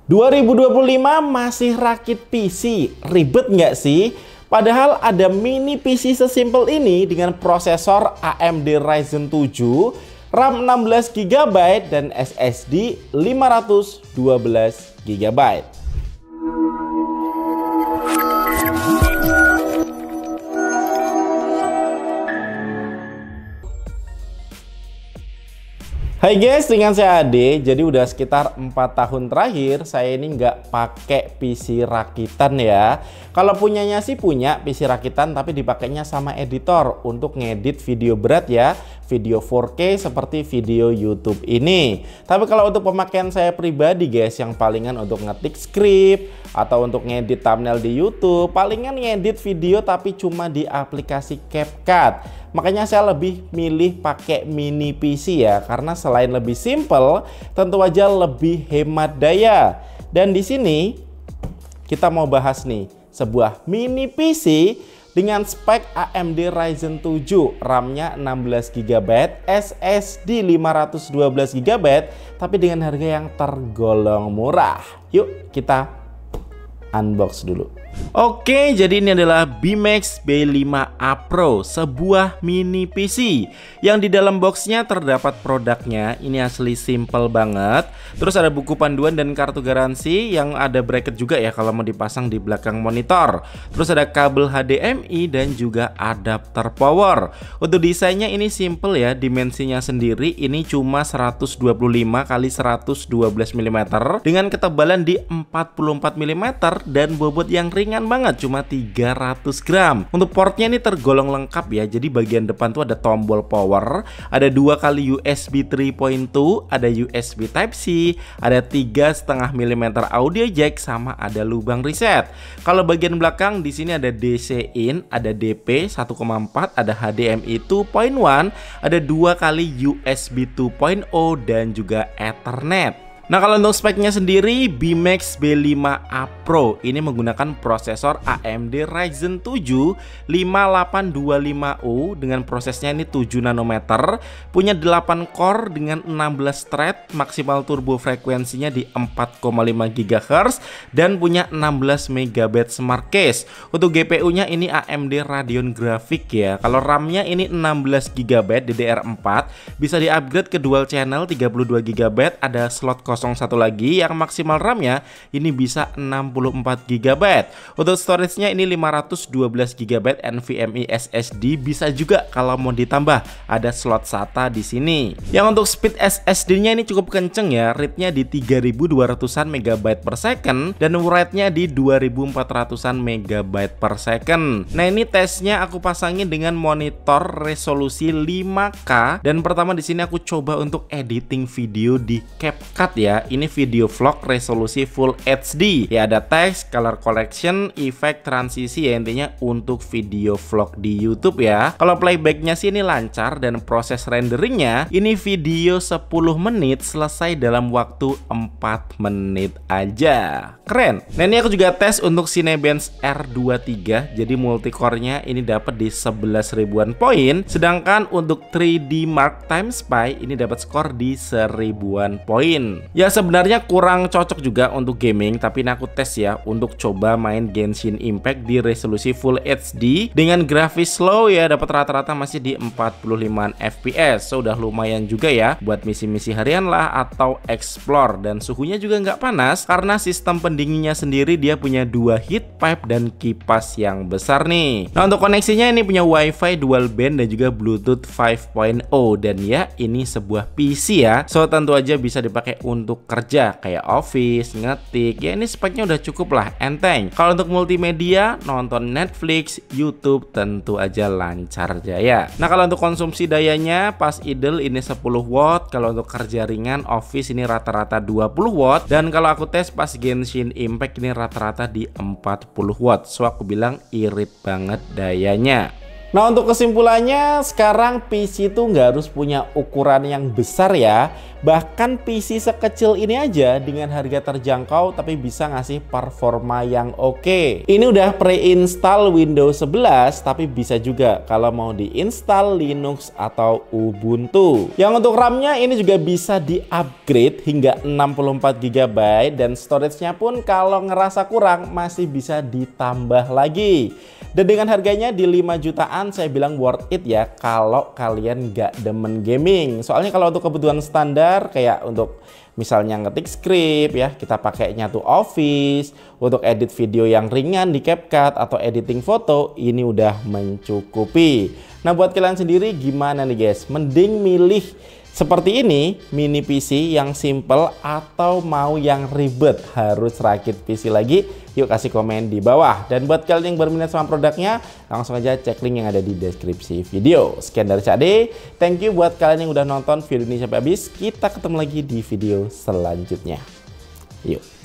2025 masih rakit PC, ribet nggak sih? Padahal ada mini PC sesimpel ini dengan prosesor AMD Ryzen 7, RAM 16 GB dan SSD 512 GB. Hai guys, dengan saya Ade. Jadi udah sekitar 4 tahun terakhir saya ini nggak pakai PC rakitan ya. Kalau punyanya sih punya PC rakitan, tapi dipakainya sama editor untuk ngedit video berat ya, video 4K seperti video YouTube ini. Tapi kalau untuk pemakaian saya pribadi guys, yang palingan untuk ngetik script atau untuk ngedit thumbnail di YouTube, palingan ngedit video tapi cuma di aplikasi CapCut. Makanya saya lebih milih pakai mini PC ya, karena selain lebih simple, tentu aja lebih hemat daya. Dan di sini kita mau bahas nih sebuah mini PC dengan spek AMD Ryzen 7, RAM-nya 16 GB, SSD 512 GB, tapi dengan harga yang tergolong murah. Yuk kita unbox dulu. Oke, jadi ini adalah BIMX B5A Pro, sebuah mini PC yang di dalam boxnya terdapat produknya. Ini asli simple banget. Terus ada buku panduan dan kartu garansi yang ada bracket juga ya kalau mau dipasang di belakang monitor. Terus ada kabel HDMI dan juga adapter power. Untuk desainnya ini simple ya, dimensinya sendiri ini cuma 125 x 112 mm dengan ketebalan di 44 mm dan bobot yang ringan banget, cuma 300 gram. Untuk portnya ini tergolong lengkap ya. Jadi bagian depan tuh ada tombol power, ada 2 kali USB 3.2, ada USB Type-C, ada 3,5 mm audio jack, sama ada lubang reset. Kalau bagian belakang di sini ada DC in, ada DP 1,4, ada HDMI 2.1, ada 2 kali USB 2.0 dan juga Ethernet. Nah, kalau untuk speknya sendiri, BIMX B5A Pro ini menggunakan prosesor AMD Ryzen 7 5825U dengan prosesnya ini 7 nanometer, punya 8 core dengan 16 thread, maksimal turbo frekuensinya di 4,5 GHz dan punya 16 MB smart case. Untuk GPU-nya ini AMD Radeon Graphics ya. Kalau RAM-nya ini 16 GB DDR4, bisa di-upgrade ke dual channel 32 GB, ada slot 01 lagi yang maksimal RAM-nya ini bisa 64 GB. Untuk storage-nya ini 512 GB NVMe SSD, bisa juga kalau mau ditambah ada slot SATA di sini. Yang untuk speed SSD-nya ini cukup kenceng ya, read-nya di 3200-an MB per second dan write-nya di 2400-an MB per second. Nah, ini tesnya aku pasangin dengan monitor resolusi 5K dan pertama di sini aku coba untuk editing video di CapCut ya. Ini video vlog resolusi Full HD ya, ada teks, color correction, efek, transisi ya, intinya untuk video vlog di YouTube ya. Kalau playbacknya sih ini lancar dan proses renderingnya ini video 10 menit selesai dalam waktu 4 menit aja. Keren. Nah, ini aku juga tes untuk Cinebench R23, jadi multicore-nya ini dapat di 11 ribuan poin, sedangkan untuk 3D Mark Time Spy ini dapat skor di 1000-an poin. Ya sebenarnya kurang cocok juga untuk gaming, tapi ini aku tes ya untuk coba main Genshin Impact di resolusi Full HD dengan grafis slow ya, dapat rata-rata masih di 45 FPS. So udah lumayan juga ya buat misi-misi harian lah atau explore, dan suhunya juga nggak panas karena sistem pendinginnya sendiri dia punya 2 heat pipe dan kipas yang besar nih. Nah, untuk koneksinya ini punya WiFi dual band dan juga Bluetooth 5.0, dan ya ini sebuah PC ya. So tentu aja bisa dipakai untuk kerja kayak office, ngetik ya, ini speknya udah cukup lah, enteng. Kalau untuk multimedia, nonton Netflix, YouTube tentu aja lancar jaya. Nah, kalau untuk konsumsi dayanya pas idle ini 10 watt, kalau untuk kerja ringan office ini rata-rata 20 watt, dan kalau aku tes pas Genshin Impact ini rata-rata di 40 watt. So aku bilang irit banget dayanya. Nah, untuk kesimpulannya, sekarang PC itu nggak harus punya ukuran yang besar ya. Bahkan PC sekecil ini aja dengan harga terjangkau tapi bisa ngasih performa yang oke. Ini udah pre-install Windows 11 tapi bisa juga kalau mau diinstal Linux atau Ubuntu. Yang untuk RAM-nya ini juga bisa di-upgrade hingga 64 GB dan storage-nya pun kalau ngerasa kurang masih bisa ditambah lagi. Dan dengan harganya di 5 jutaan saya bilang worth it ya kalau kalian nggak demen gaming. Soalnya kalau untuk kebutuhan standar kayak untuk misalnya ngetik script ya, kita pakainya tuh Office, untuk edit video yang ringan di CapCut atau editing foto, ini udah mencukupi. Nah, buat kalian sendiri gimana nih guys? Mending milih seperti ini, mini PC yang simple atau mau yang ribet harus rakit PC lagi? Yuk kasih komen di bawah. Dan buat kalian yang berminat sama produknya, langsung aja cek link yang ada di deskripsi video. Sekian dari Cak D. Thank you buat kalian yang udah nonton video ini sampai habis. Kita ketemu lagi di video selanjutnya. Yuk.